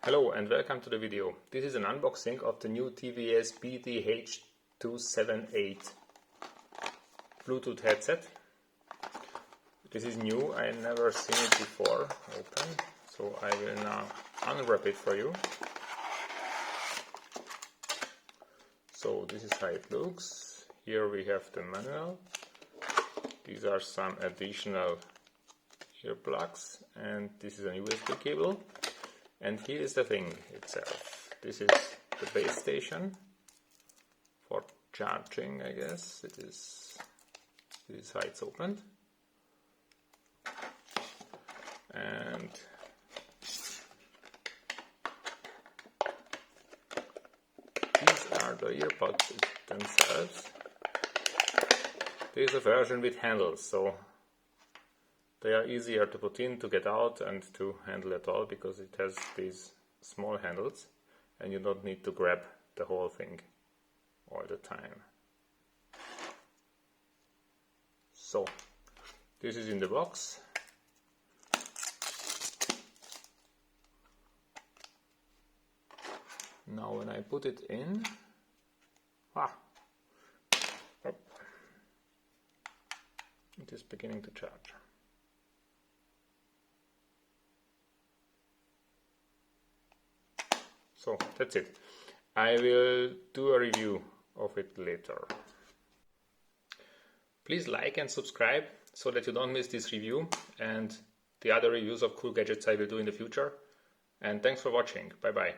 Hello and welcome to the video. This is an unboxing of the new TWS BTH-278 Bluetooth headset. This is new, I never seen it before open, so I will now unwrap it for you. So this is how it looks. Here we have the manual. These are some additional earplugs, and this is a USB cable. And here is the thing itself. This is the base station for charging, I guess. This is how it's opened. And these are the earbuds themselves. There is a version with handles, so they are easier to put in, to get out, and to handle at all, because it has these small handles and you don't need to grab the whole thing all the time. So this is in the box. Now when I put it in, it is beginning to charge. So that's it. I will do a review of it later. Please like and subscribe so that you don't miss this review and the other reviews of cool gadgets I will do in the future. And thanks for watching. Bye bye.